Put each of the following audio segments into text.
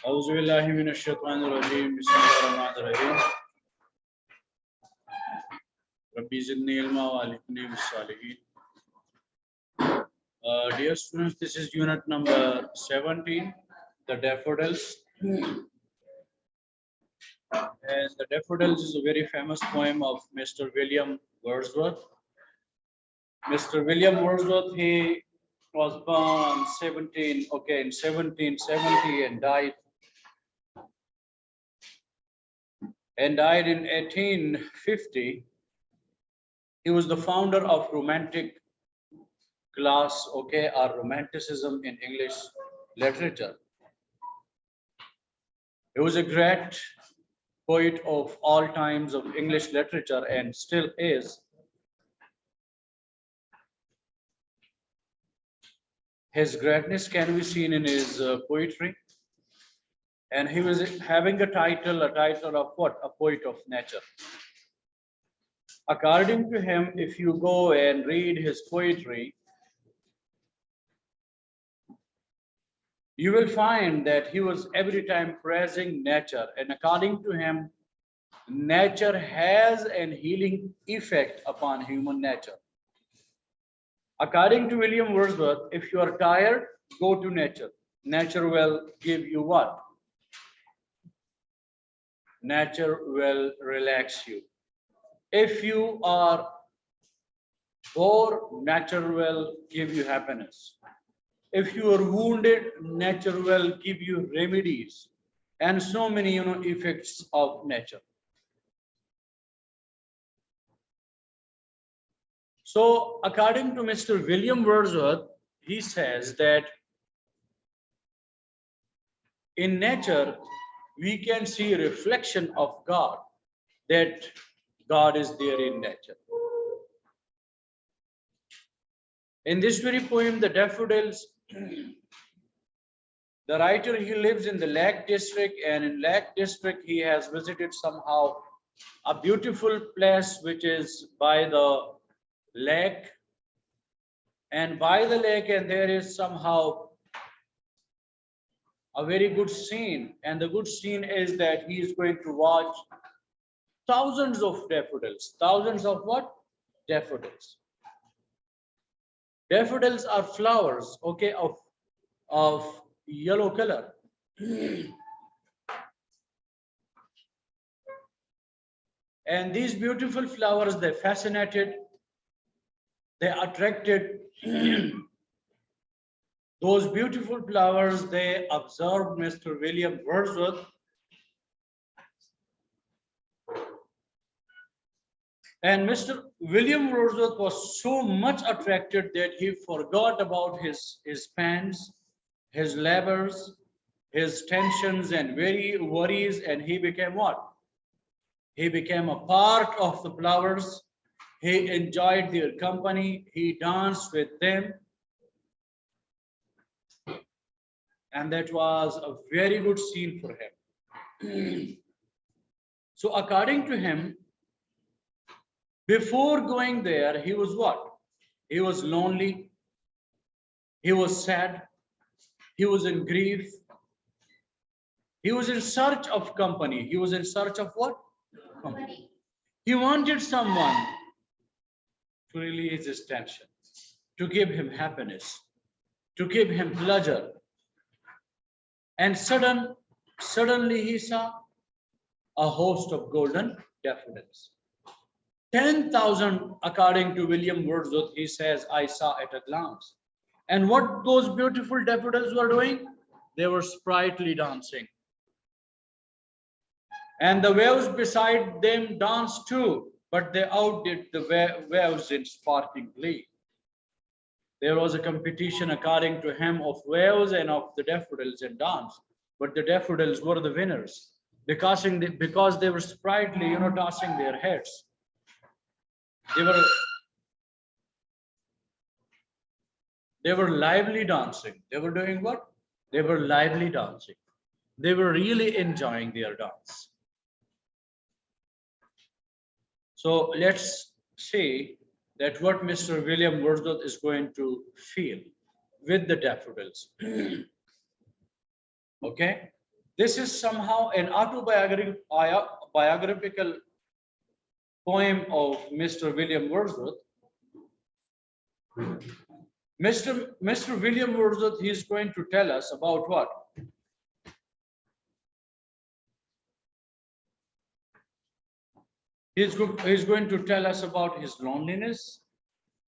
أعوذ بالله من الشيطان الرجيم بسم الله الرحمن الرحيم ربي زدني علما وألحقني بالصالحين. Dear students, this is unit number 17, the Daffodils. And the Daffodils is a very famous poem of Mr. William Wordsworth. Mr. William Wordsworth, he was born in 1770 and died in 1850. He was the founder of Romantic class, or Romanticism in English literature. He was a great poet of all times of English literature and still is. His greatness can be seen in his poetry. And he was having a title of what? A poet of nature. According to him, if you go and read his poetry, you will find that he was every time praising nature. And according to him, nature has an healing effect upon human nature. According to William Wordsworth, if you are tired, go to nature. Nature will give you what? Nature will relax you. If you are bored, nature will give you happiness. If you are wounded, nature will give you remedies and so many effects of nature. So according to Mr. William Wordsworth, he says that in nature we can see a reflection of God, that God is there in nature. In this very poem, the Daffodils, the writer, he lives in the Lake District, and in Lake District he has visited somehow a beautiful place which is by the lake, and by the lake, and there is somehow a very good scene, and the good scene is that he is going to watch thousands of daffodils. Thousands of what? Daffodils. Daffodils are flowers, of yellow color. And these beautiful flowers, they fascinated, they attracted those beautiful flowers. They observed Mr. William Wordsworth. And Mr. William Wordsworth was so much attracted that he forgot about his pains, his labors, his tensions and very worries, and he became what? He became a part of the flowers. He enjoyed their company. He danced with them. And that was a very good scene for him. So according to him, before going there, he was what? He was lonely. He was sad. He was in grief. He was in search of company. He was in search of what? Company. He wanted someone to release his tension, to give him happiness, to give him pleasure. And suddenly he saw a host of golden daffodils. 10,000, according to William Wordsworth, he says, I saw at a glance. And what those beautiful daffodils were doing? They were sprightly dancing. And the waves beside them danced too, but they outdid the waves in sparkling glee. There was a competition, according to him, of waves and of the daffodils in dance, but the daffodils were the winners because they were sprightly, tossing their heads. They were lively dancing. They were doing what? They were lively dancing. They were really enjoying their dance. So let's see that what Mr. William Wordsworth is going to feel with the daffodils. Okay. This is somehow an autobiographical poem of Mr. William Wordsworth. Mr. William Wordsworth, he is going to tell us about what? He's going to tell us about his loneliness,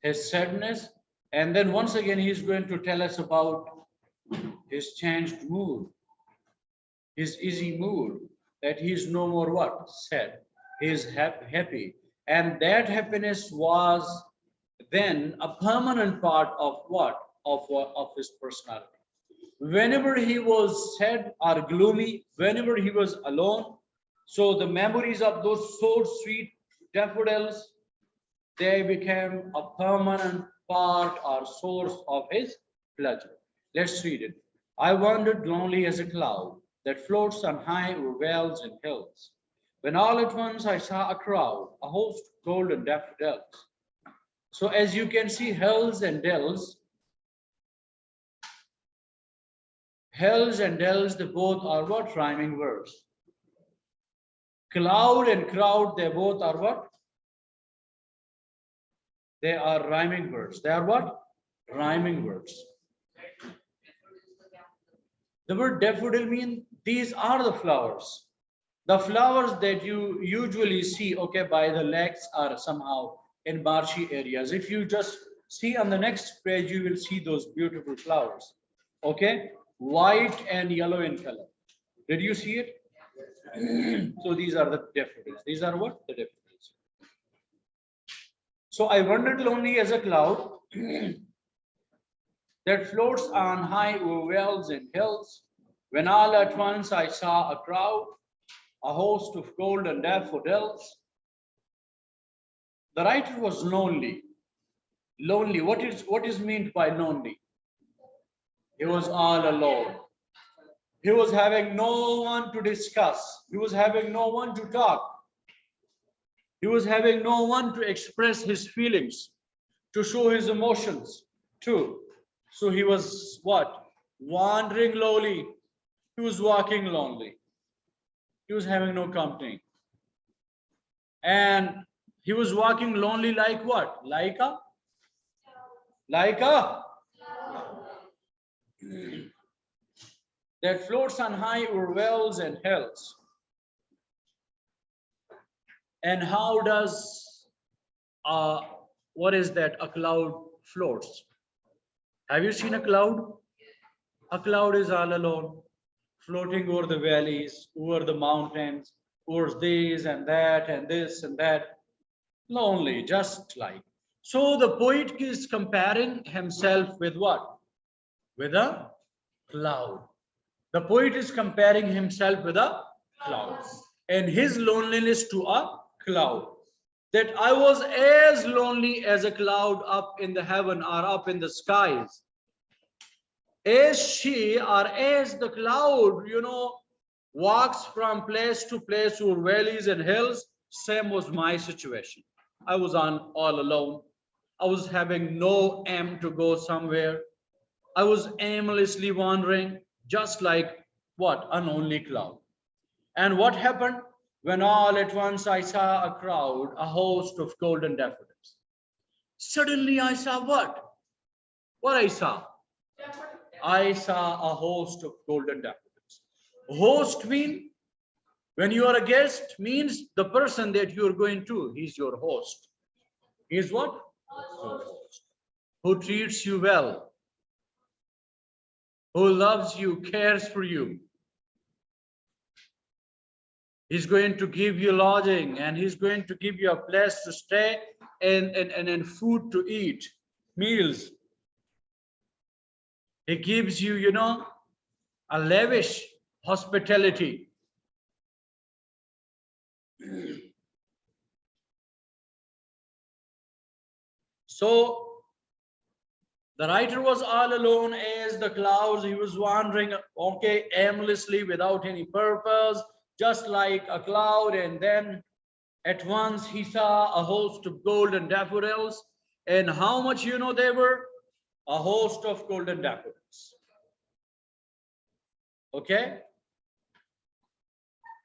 his sadness, and then once again, he's going to tell us about his changed mood, his easy mood, that he's no more what? Sad. He is happy. And that happiness was then a permanent part of what? Of his personality. Whenever he was sad or gloomy, whenever he was alone, so the memories of those so sweet daffodils, they became a permanent part or source of his pleasure. Let's read it. I wandered lonely as a cloud that floats on high over vales and hills, when all at once I saw a crowd, a host of golden daffodils. So as you can see, hills and dells, they both are what? Rhyming words. Cloud and crowd, they both are what? They are rhyming words. They are what? Rhyming words. The word daffodil means these are the flowers. The flowers that you usually see, okay, by the lakes or somehow in marshy areas. If you just see on the next page, you will see those beautiful flowers. Okay, white and yellow in color. Did you see it? So these are the daffodils. These are what? The daffodils. So I wandered lonely as a cloud that floats on high over vales and hills, when all at once I saw a crowd, a host of golden daffodils. The writer was lonely. Lonely. What is meant by lonely? He was all alone. He was having no one to discuss. He was having no one to talk. He was having no one to express his feelings, to show his emotions to. So he was what? Wandering lonely. He was walking lonely. He was having no company. And he was walking lonely like what? Like a that floats on high over wells and hills. And how does what is that? A cloud floats. Have you seen a cloud? A cloud is all alone, floating over the valleys, over the mountains, over this and that and this and that. Lonely, just like. So the poet is comparing himself with what? With a cloud. The poet is comparing himself with a cloud and his loneliness to a cloud. That I was as lonely as a cloud up in the heaven or up in the skies. As she or as the cloud, walks from place to place over valleys and hills, same was my situation. I was all alone. I was having no aim to go somewhere. I was aimlessly wandering, just like what? A lonely cloud. And what happened? When all at once I saw a crowd, a host of golden daffodils. Suddenly I saw what? What I saw? I saw a host of golden daffodils. Host mean when you are a guest means the person that you are going to. He's your host. He's what? Your host. Who treats you well. Who loves you, cares for you. He's going to give you lodging and he's going to give you a place to stay and food to eat, meals. He gives you, a lavish hospitality. So the writer was all alone as the clouds. He was wandering, okay, aimlessly without any purpose, just like a cloud. And then at once he saw a host of golden daffodils. And how much they were? A host of golden daffodils. Okay.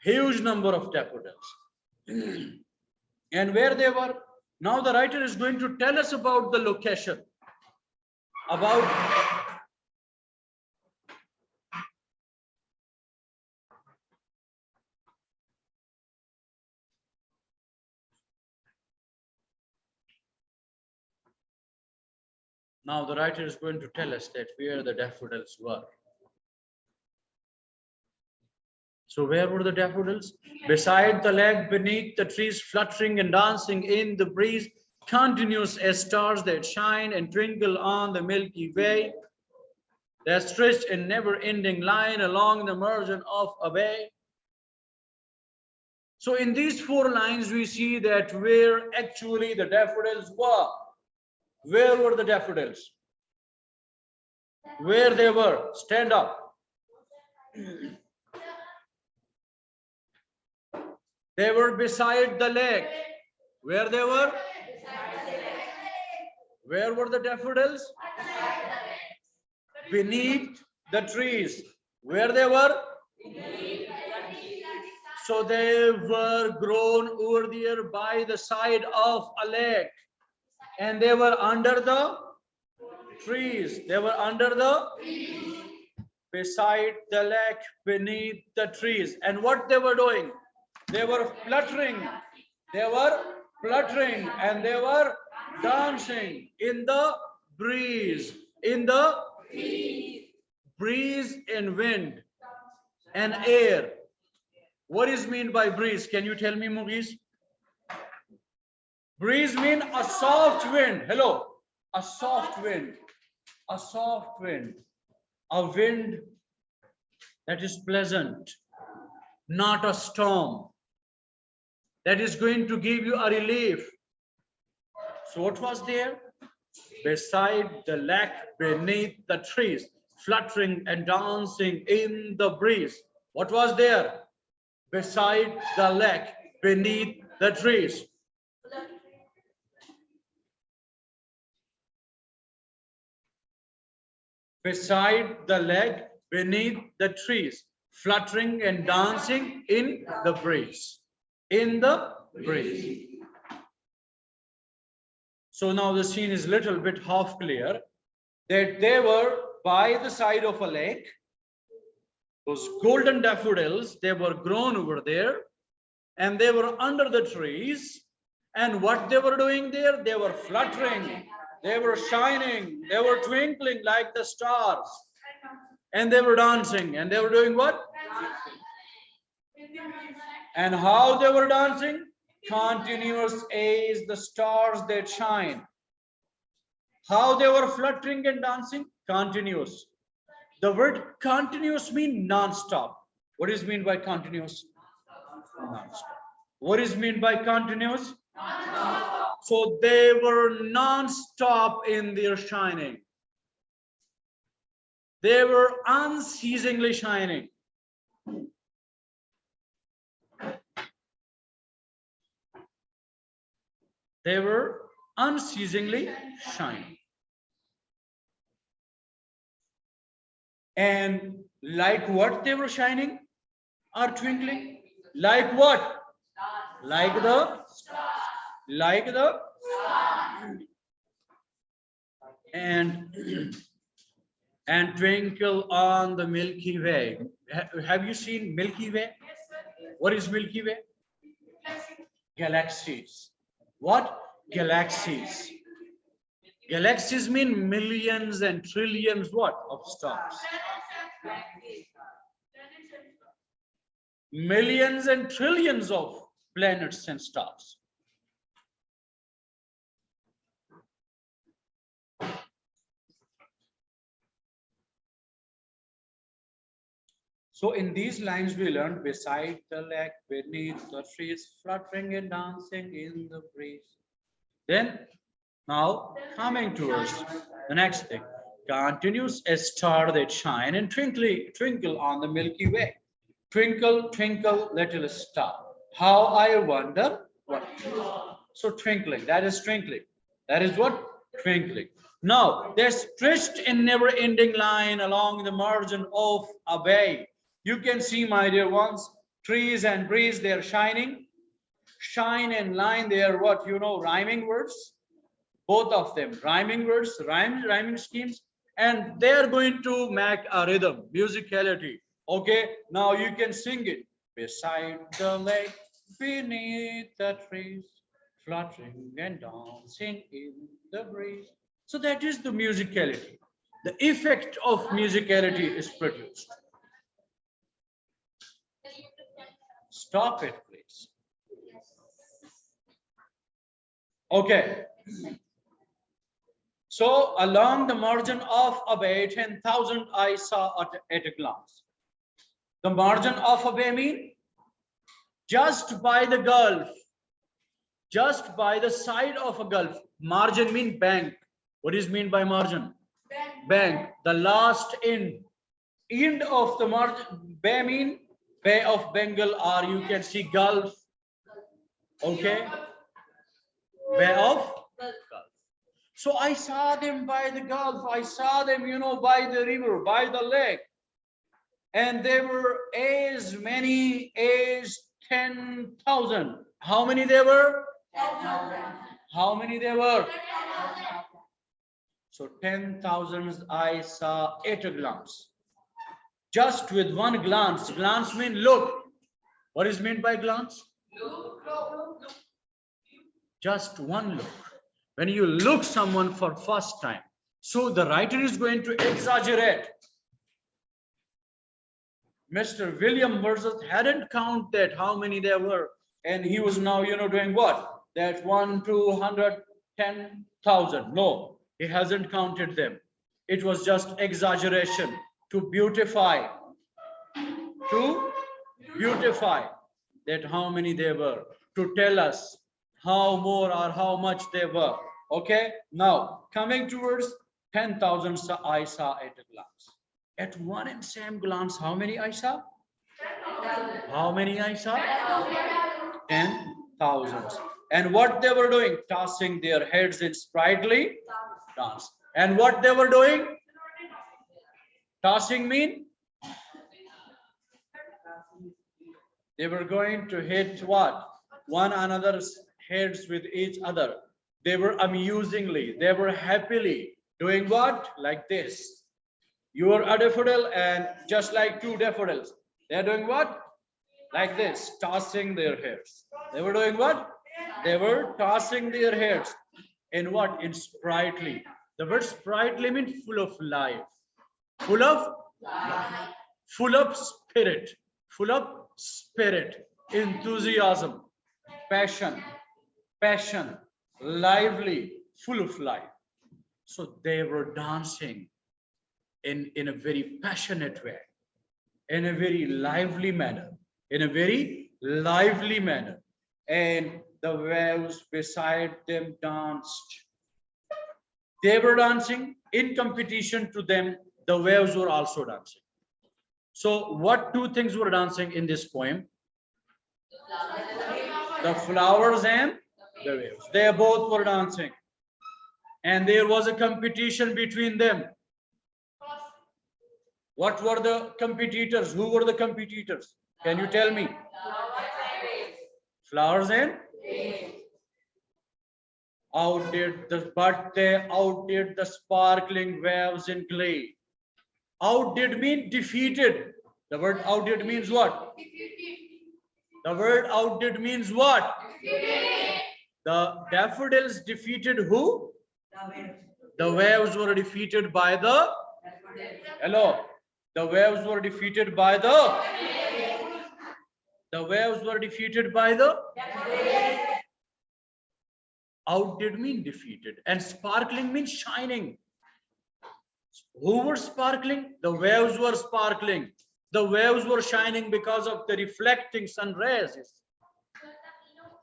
Huge number of daffodils. And where they were? Now the writer is going to tell us about the location. Now the writer is going to tell us that where the daffodils were. So where were the daffodils? Beside the lake, beneath the trees, fluttering and dancing in the breeze, continuous as stars that shine and twinkle on the Milky Way. They're stretched in never-ending line along the margin of a bay. So in these 4 lines, we see that where actually the daffodils were. Where were the daffodils? Where they were? Stand up. They were beside the lake. Where they were? Where were the daffodils? Beneath the trees. Where they were? So they were grown over there by the side of a lake. And they were under the trees. They were under the beside the lake, beneath the trees. And what they were doing? They were fluttering. They were fluttering and they were dancing in the breeze. In the breeze and wind and air. What is meant by breeze? Can you tell me, Mughis? Breeze means a soft wind. Hello. A soft wind. A soft wind. A wind that is pleasant. Not a storm. That is going to give you a relief. So what was there? Beside the lake, beneath the trees, fluttering and dancing in the breeze. What was there? Beside the lake, beneath the trees. Beside the lake, beneath the trees, fluttering and dancing in the breeze. In the breeze. So now the scene is a little bit half clear that they were by the side of a lake. Those golden daffodils, they were grown over there and they were under the trees. And what they were doing there? They were fluttering, they were shining, they were twinkling like the stars. And they were dancing and they were doing what? And how they were dancing? Continuous as the stars that shine. How they were fluttering and dancing? Continuous. The word continuous means non-stop. What is meant by continuous? Non-stop. What is meant by continuous? Non-stop. So they were non-stop in their shining. They were unceasingly shining. They were unceasingly shining. And like what they were shining or twinkling? Like what? Like the and twinkle on the Milky Way. Have you seen Milky Way? What is Milky Way? Galaxies. What? Galaxies. Galaxies mean millions and trillions what? Of stars. Millions and trillions of planets and stars. So in these lines we learned beside the lake, beneath the trees, fluttering and dancing in the breeze. Then now coming towards the next thing. Continues a star that shine and twinkle on the Milky Way. Twinkle, twinkle, little star. How I wonder what. So twinkling, that is twinkling. That is what? Twinkling. Now they're stretched in never-ending line along the margin of a bay. You can see, my dear ones, Trees and breeze, they are shining. Shine and line, they are what? Rhyming words. Both of them, rhyming words, rhyming schemes. And they are going to make a rhythm, musicality. Okay, now you can sing it. Beside the lake, beneath the trees, fluttering and dancing in the breeze. So that is the musicality. The effect of musicality is produced. Stop it, please. Okay. So along the margin of a bay, 10,000 I saw at a glance. The margin of a bay mean just by the gulf, just by the side of a gulf. Margin mean bank. What is mean by margin? Bank. The last end of the margin. Bay mean Bay of Bengal, or you can see Gulf. Okay. Bay of Gulf. So I saw them by the Gulf. I saw them, by the river, by the lake. And they were as many as 10,000. How many they were? 10,000. How many they were? 10,000. So 10,000 I saw at a glance. Just with one glance. Glance means look. What is meant by glance? Look. Just one look. When you look someone for first time. So the writer is going to exaggerate. Mr. William Wordsworth hadn't counted how many there were. And he was now, doing what? That 110,000. No, he hasn't counted them. It was just exaggeration to beautify that how many there were, to tell us how more or how much they were. Okay, now coming towards 10,000 I saw at a glance. At one and same glance, how many I saw? 10,000. How many I saw? 10,000. And what they were doing? Tossing their heads in sprightly dance. And what they were doing? Tossing mean? They were going to hit what? One another's heads with each other. They were amusingly, they were happily doing what? Like this. You are a daffodil and just like two daffodils. They're doing what? Like this, tossing their heads. They were doing what? They were tossing their heads. In what? In sprightly. The word sprightly means full of life. Full of life. Full of spirit. Full of spirit. Enthusiasm. Passion. Lively. Full of life. So they were dancing in a very passionate way, in a very lively manner, and the waves beside them danced. They were dancing in competition to them. The waves were also dancing. So what two things were dancing in this poem? The flowers and the waves. They both were dancing, and there was a competition between them. What were the competitors? Who were the competitors? Can you tell me? Flowers and they outdid the sparkling waves in glee. Outdid mean defeated. The word outdid means what? The word outdid means what? The daffodils defeated who? The waves were defeated by the hello. The waves were defeated by the outdid mean defeated, and sparkling means shining. Who were sparkling? The waves were sparkling. The waves were shining because of the reflecting sun rays.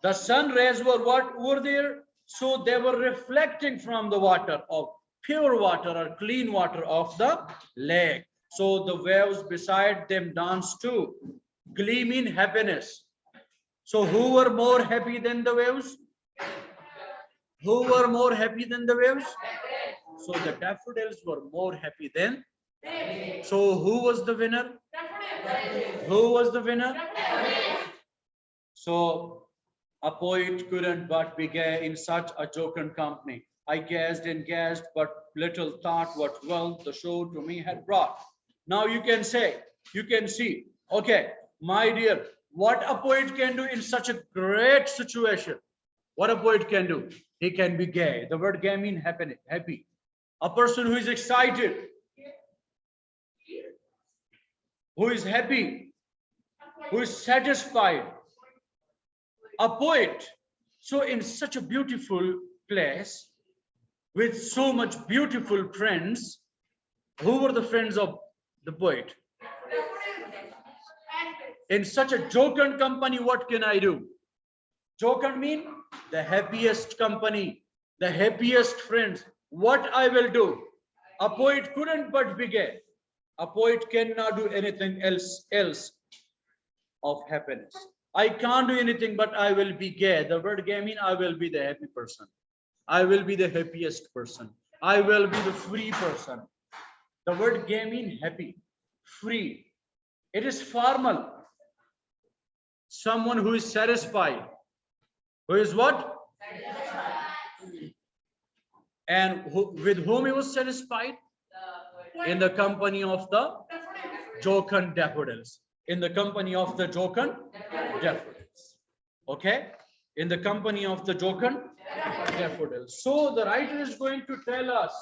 The sun rays were what were there? So they were reflecting from the water of pure water or clean water of the lake. So the waves beside them danced too. Glee mean happiness. So who were more happy than the waves? Who were more happy than the waves? So the daffodils were more happy than. So who was the winner? Who was the winner? So a poet couldn't but be gay in such a jocund company. I gazed and gazed, but little thought what wealth the show to me had brought. Now you can say, you can see, okay, my dear, what a poet can do in such a great situation. What a poet can do, he can be gay. The word gay means happy. A person who is excited, who is happy, who is satisfied. A poet. So in such a beautiful place with so much beautiful friends, who were the friends of the poet? In such a jocund company, what can I do? Jocund mean the happiest company, the happiest friends. What I will do? A poet couldn't but be gay. A poet cannot do anything else of happiness. I can't do anything, but I will be gay. The word gay means I will be the happy person. I will be the happiest person. I will be the free person. The word gay means happy, free. It is formal. Someone who is satisfied. Who is what? And with whom he was satisfied? In the company of the jocund daffodils. In the company of the jocund daffodils. Okay? In the company of the jocund daffodils. So the writer is going to tell us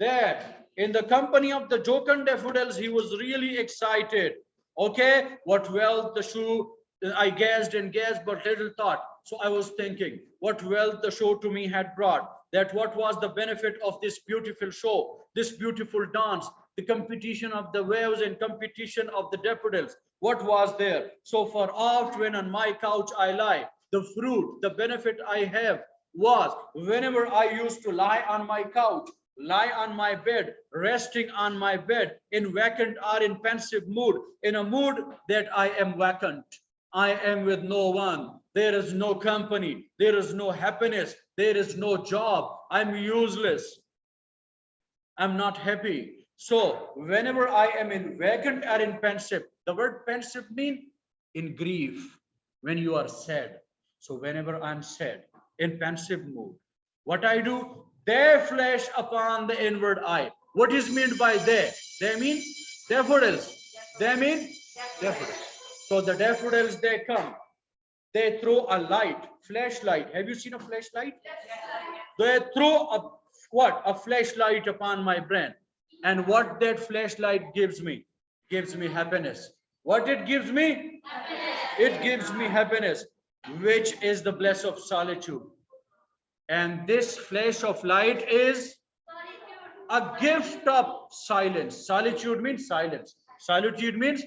that in the company of the jocund daffodils, he was really excited. Okay? What wealth the shoe, I gazed and gazed, but little thought. So I was thinking, what wealth the show to me had brought. That what was the benefit of this beautiful show, this beautiful dance, the competition of the waves and competition of the daffodils. What was there? So far oft when on my couch I lie, the fruit, the benefit I have was whenever I used to lie on my couch, lie on my bed, resting on my bed in vacant or in pensive mood, in a mood that I am vacant. I am with no one. There is no company. There is no happiness. There is no job. I'm useless. I'm not happy. So whenever I am in vacant or in pensive, the word pensive means in grief, when you are sad. So whenever I'm sad, in pensive mood, what I do, they flash upon the inward eye. What is meant by they? They mean daffodils. They mean daffodils. So the daffodils, they come. They throw a light, flashlight. Have you seen a flashlight? They throw a what? A flashlight upon my brain. And what that flashlight gives me? Gives me happiness. What it gives me? It gives me happiness, which is the bliss of solitude. And this flash of light is a gift of silence. Solitude means silence. Solitude means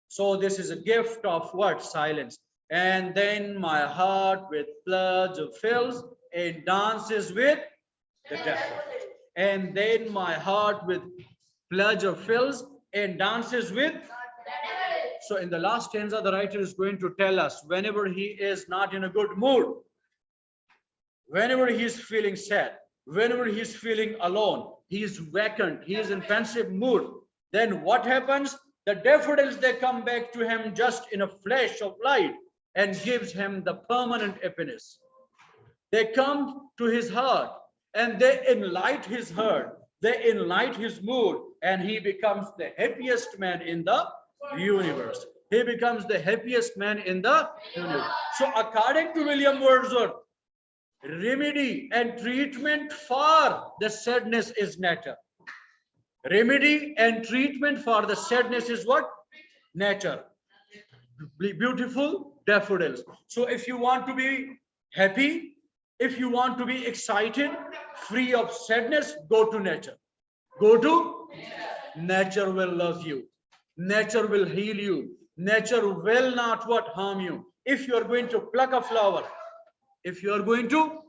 so this is a gift of what? Silence. And then my heart with floods of fills and dances with the daffodils. And then my heart with floods of fills and dances with. So in the last stanza, the writer is going to tell us whenever he is not in a good mood, whenever he is feeling sad, whenever he is feeling alone, he is vacant, he is in pensive mood, then what happens? The daffodils, they come back to him just in a flash of light and gives him the permanent happiness. They come to his heart and they enlight his heart. They enlight his mood and he becomes the happiest man in the universe. He becomes the happiest man in the universe. So according to William Wordsworth, remedy and treatment for the sadness is nature. Remedy and treatment for the sadness is what? Nature. Beautiful daffodils. So if you want to be happy, if you want to be excited, free of sadness, go to nature. Go to nature will love you. Nature will heal you. Nature will not what? Harm you. If you are going to pluck a flower, if you are going to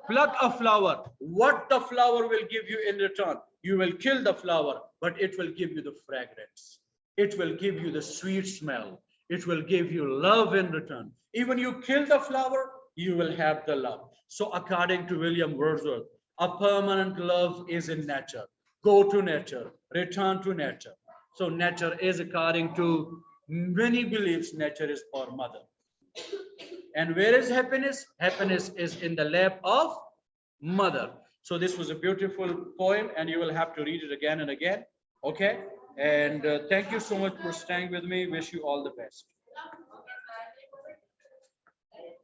pluck a flower, what the flower will give you in return? You will kill the flower, but it will give you the fragrance. It will give you the sweet smell. It will give you love in return. Even you kill the flower, you will have the love. So according to William Wordsworth, a permanent love is in nature. Go to nature, return to nature. So nature is, according to many beliefs, nature is our mother. And where is happiness? Happiness is in the lap of mother. So this was a beautiful poem, and you will have to read it again and again. Okay. And thank you so much for staying with me. Wish you all the best.